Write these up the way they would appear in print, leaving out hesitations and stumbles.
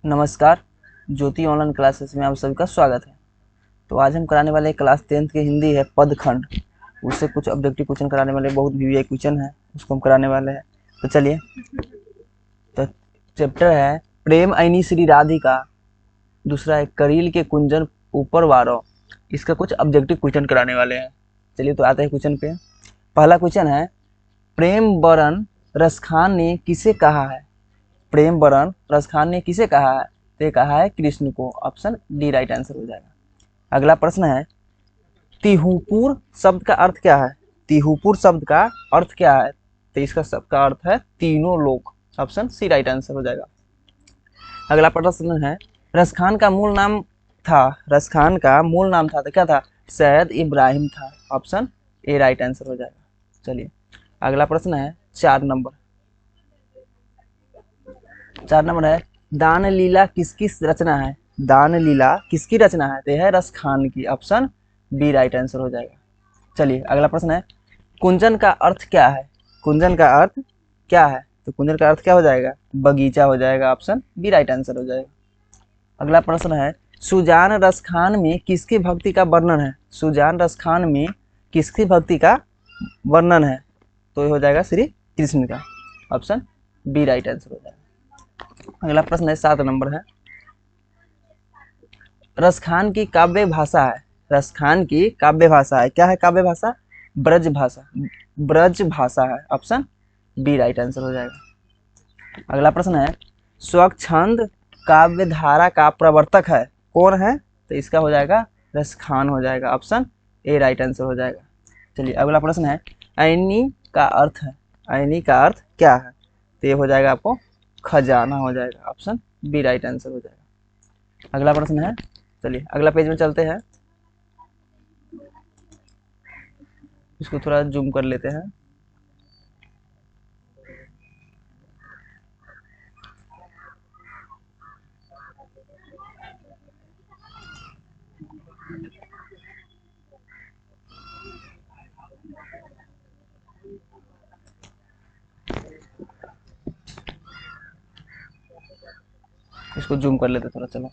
नमस्कार। ज्योति online classes में आप सभी का स्वागत है। तो आज हम कराने वाले क्लास 10th की हिंदी है पदखंड। उससे कुछ ऑब्जेक्टिव क्वेश्चन कराने वाले, बहुत वीवीआई क्वेश्चन है, उसको हम कराने वाले हैं। तो चलिए, तो चैप्टर है प्रेम ऐनी श्री राधिका, दूसरा है करील के कुंजन ऊपर वारो। इसका कुछ ऑब्जेक्टिव क्वेश्चन कराने वाले हैं। चलिए तो आते हैं क्वेश्चन पे। पहला क्वेश्चन है, प्रेम बरन रसखान ने किसे कहा है? प्रेम बरन रसखान ने किसे कहा है? तो ये कहा है कृष्ण को। ऑप्शन डी राइट आंसर हो जाएगा। अगला प्रश्न है, तिहुपुर शब्द का अर्थ क्या है? तिहुपुर शब्द का अर्थ क्या है? तो इसका शब्द का अर्थ है तीनों लोग। ऑप्शन सी राइट आंसर हो जाएगा। अगला प्रश्न है, रसखान का मूल नाम था, रसखान का मूल नाम था तो क्या था? सैयद इब्राहिम था। ऑप्शन ए राइट आंसर हो जाएगा। चलिए, अगला प्रश्न है 4 नंबर है, दान लीला किसकी रचना है? दान लीला किसकी रचना है? तो है रसखान की। ऑप्शन बी राइट आंसर हो जाएगा। चलिए, अगला प्रश्न है, कुंजन का अर्थ क्या है? कुंजन का अर्थ क्या है? तो कुंजन का अर्थ क्या हो जाएगा? बगीचा हो जाएगा। ऑप्शन बी राइट आंसर हो जाएगा। अगला प्रश्न है, सुजान रसखान में किसकी भक्ति का वर्णन है? सुजान रसखान में किसकी भक्ति का वर्णन है? तो ये हो जाएगा श्री कृष्ण का। ऑप्शन बी राइट आंसर हो जाएगा। अगला प्रश्न है 7 नंबर है, रसखान की काव्य भाषा है, रसखान की काव्य भाषा है, क्या है काव्य भाषा? ब्रज भाषा, ब्रज भाषा है। ऑप्शन बी राइट आंसर हो जाएगा। अगला प्रश्न है, स्वच्छंद काव्य धारा का प्रवर्तक है, कौन है? तो इसका हो जाएगा रसखान हो जाएगा। ऑप्शन ए राइट आंसर हो जाएगा। चलिए, अगला प्रश्न है, ऐनी का अर्थ है, ऐनी का अर्थ क्या है? तो ये हो जाएगा आपको खजाना हो जाएगा। ऑप्शन बी राइट आंसर हो जाएगा। अगला प्रश्न है, चलिए अगला पेज में चलते हैं, इसको थोड़ा जूम कर लेते हैं। इसको जूम कर लेते थोड़ा। चलो,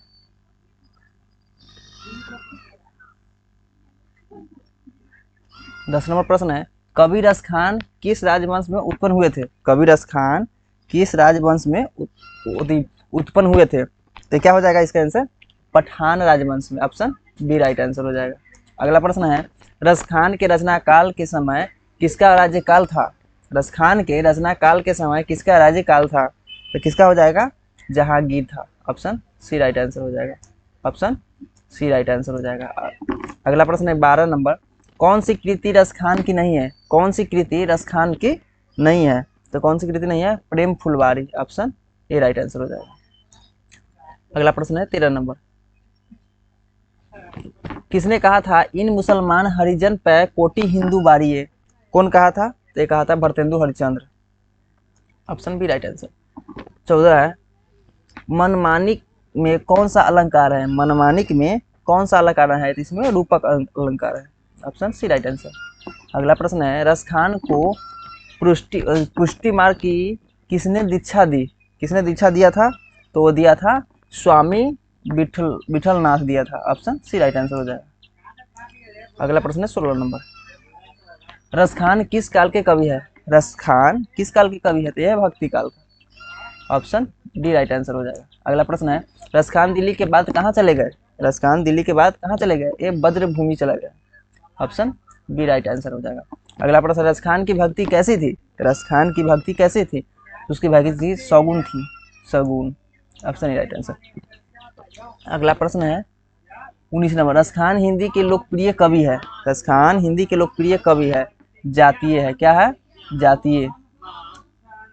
10 नंबर प्रश्न है, कबीर रस खान किस राजवंश में उत्पन्न हुए थे? कबीर रस खान किस राजवंश में उत्पन्न हुए थे? तो क्या हो जाएगा इसका आंसर? पठान राजवंश में। ऑप्शन बी राइट आंसर हो जाएगा। अगला प्रश्न है, रसखान के रचना काल के समय किसका राज्यकाल था? रसखान के रचना काल के समय किसका राज्यकाल था? तो किसका हो जाएगा? जहांगीर था। ऑप्शन सी राइट आंसर हो जाएगा। ऑप्शन सी राइट आंसर हो जाएगा। अगला प्रश्न है 12 नंबर, कौन सी कृति रसखान की नहीं है? कौन सी कृति रसखान की नहीं है? तो कौन सी कृति नहीं है? प्रेम फुलवारी। ऑप्शन ए राइट आंसर हो जाएगा। अगला प्रश्न है 13 नंबर, किसने कहा था इन मुसलमान हरिजन पे कोटि हिंदू बारिये? कौन कहा था? तो कहा था Bharatendu Harishchandra. Option B right answer. 14 है, मनमानिक में कौन सा अलंकार है? मनमानिक में कौन सा अलंकार है? तो इसमें रूपक अलंकार है। Option C right answer. अगला प्रश्न है, रसखान को पुष्टि मार्ग की किसने दीक्षा दी? किसने दीक्षा दिया था? तो वो दिया था स्वामी विठल नाथ दिया था। ऑप्शन सी राइट आंसर हो जाएगा। अगला प्रश्न है 16 नंबर, रसखान किस काल के कवि है? रसखान किस काल के कवि है? तो यह भक्ति काल का। ऑप्शन डी राइट आंसर हो जाएगा। अगला प्रश्न है, रसखान दिल्ली के बाद कहाँ चले गए? रसखान दिल्ली के बाद कहाँ चले गए? ये बद्र भूमि चला गया। ऑप्शन बी राइट आंसर हो जाएगा। अगला प्रश्न, रसखान की भक्ति कैसी थी? रसखान की भक्ति कैसी थी? उसकी भक्ति थी सगुन थी, सगुन। Option A right answer. अगला प्रश्न है 19 नंबर, रसखान हिंदी के लोकप्रिय कवि है। रसखान हिंदी के लोकप्रिय कवि है, जातीय है, क्या है? जातीय।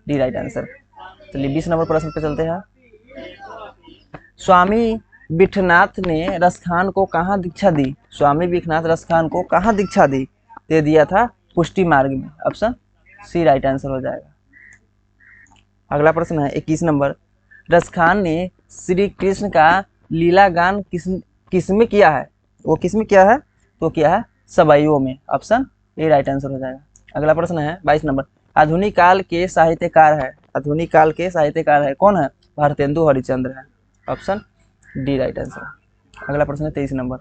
D right answer. चलिए 20 नंबर प्रश्न पे चलते हैं, स्वामी विठनाथ ने रसखान को कहाँ दीक्षा दी? स्वामी विठनाथ रसखान को कहाँ दीक्षा दी? दे दिया था पुष्टि मार्ग में। ऑप्शन सी राइट आंसर हो जाएगा। अगला प्रश्न है 21 नंबर, रसखान ने श्री कृष्ण का लीला गान किस में किया है? वो किस में किया है? तो किया है सबाइयों में। ऑप्शन ए राइट आंसर हो जाएगा। अगला प्रश्न है 22 नंबर, आधुनिक काल के साहित्यकार है, आधुनिक काल के साहित्यकार है, कौन है? भारतेंदु हरिश्चंद्र है। Option D right answer. अगला प्रश्न है 23 नंबर।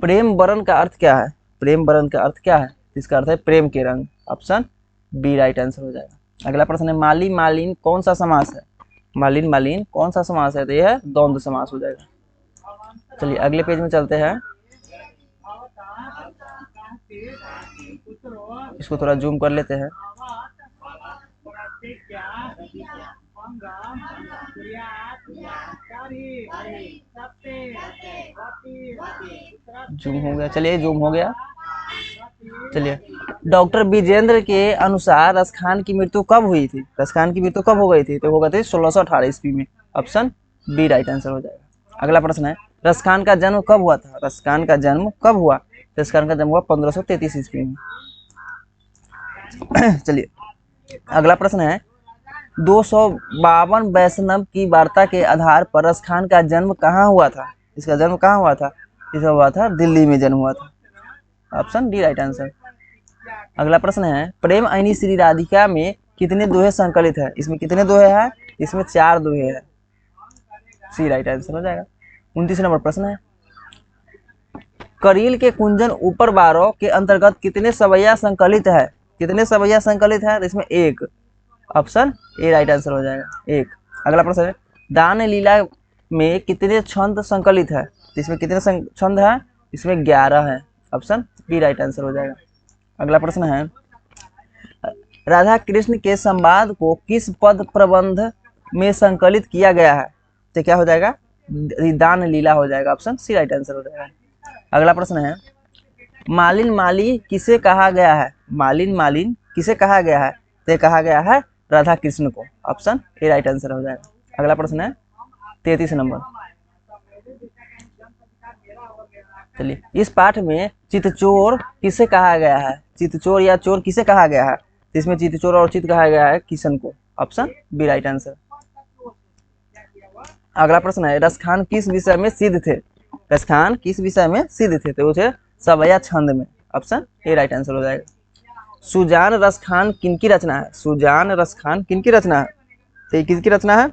प्रेम वरण का अर्थ क्या है? प्रेम वरण का अर्थ क्या है? इसका अर्थ है प्रेम के रंग। ऑप्शन बी राइट आंसर हो जाएगा। अगला प्रश्न है माली मालिन कौन सा समास है? मालिन मालिन कौन सा समास है? तो यह है द्वंद्व समास हो जाएगा। चलिए अगले पेज में चलते हैं। इसको थोड़ा जूम कर लेते हैं। जूम हो गया, चलिए जूम हो गया। चलिए डॉक्टर विजेंद्र के अनुसार रसखान की मृत्यु कब हुई थी? रसखान की मृत्यु कब हो गई थी? तो हो गई थी 1618 ईस्वी में। ऑप्शन बी राइट आंसर हो जाएगा। अगला प्रश्न है रसखान का जन्म कब हुआ था? रसखान का जन्म कब हुआ? रसखान का जन्म हुआ 1533 ईस्वी में। चलिए अगला प्रश्न है 252 वैष्णव की वार्ता के आधार पर रसखान का जन्म कहाँ हुआ था? इसका जन्म कहाँ हुआ था? इसका हुआ था दिल्ली में जन्म हुआ था। Option D right answer. अगला प्रश्न है प्रेम ऐनी श्री राधिका में कितने दोहे संकलित है? इसमें कितने दोहे हैं? इसमें 4 दोहे हैं। सी राइट आंसर हो जाएगा। 29 नंबर प्रश्न है करील के कुंजन ऊपर बारों के अंतर्गत कितने सवैया संकलित है? कितने सवैया संकलित है? तो इसमें 1। ऑप्शन ए राइट आंसर हो जाएगा 1। अगला प्रश्न है दान लीला में कितने छंद संकलित है? इसमें कितने छंद है? इसमें 11 है। ऑप्शन बी राइट आंसर हो जाएगा। अगला प्रश्न है राधा कृष्ण के संवाद को किस पद प्रबंध में संकलित किया गया है? तो क्या हो जाएगा? दान लीला हो जाएगा। ऑप्शन सी राइट आंसर हो जाएगा। अगला प्रश्न है मालिन माली किसे कहा गया है? मालिन मालिन किसे कहा गया है? तो कहा गया है राधा कृष्ण को। ऑप्शन ए राइट आंसर हो जाएगा। अगला प्रश्न है 33 नंबर। चलिए इस पाठ में चितचोर किसे कहा गया है? चितचोर या चोर किसे कहा गया है? इसमें चितचोर और चित कहा गया है किशन को। Option B right answer. अगला प्रश्न है रसखान किस विषय में सिद्ध थे? रसखान किस विषय में सिद्ध थे? तो वो थे सवैया छंद में। ऑप्शन ए राइट आंसर हो जाएगा। सुजान रसखान किनकी रचना है? सुजान रसखान किनकी रचना है? तो किसकी रचना है?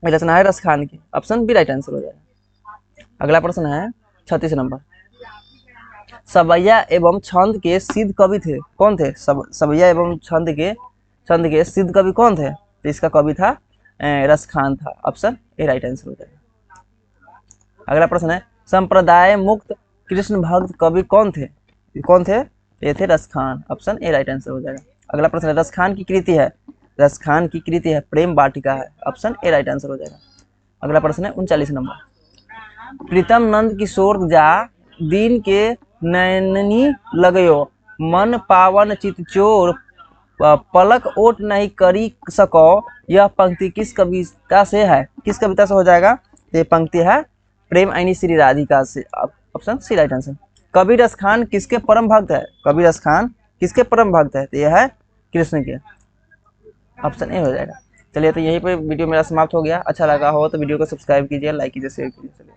रचना है रसखान की। ऑप्शन बी राइट आंसर हो जाएगा। अगला प्रश्न है 36 नंबर। सवैया एवं छंद के सिद्ध कवि थे कौन थे? सवैया एवं छंद के सिद्ध कवि कौन थे? तो इसका कवि था रसखान था। ऑप्शन ए राइट आंसर हो जाएगा। अगला प्रश्न है संप्रदाय मुक्त कृष्ण भक्त कवि कौन थे? कौन थे? ये थे Raskhan. Option A right answer हो जाएगा। अगला प्रश्न है रसखान की कृति है? रसखान की कृति है प्रेम वाटिका है। ऑप्शन ए राइट आंसर हो जाएगा। अगला प्रश्न है 39 नंबर। प्रीतम नंद किशोर जा दीन के नैननी लगयो मन पावन चितचोर पलक ओट नहीं करी सको। यह पंक्ति किस कविता से है? किस कविता से हो जाएगा? ये पंक्ति है प्रेम ऐनी श्री राधिका से। Option C right answer. कवि रसखान किसके परम भक्त है? कवि रसखान किसके परम भक्त है? तो यह है कृष्ण के। ऑप्शन ए हो जाएगा। चलिए तो यहीं पे वीडियो मेरा समाप्त हो गया। अच्छा लगा हो तो वीडियो को सब्सक्राइब कीजिए, लाइक कीजिए, शेयर कीजिए।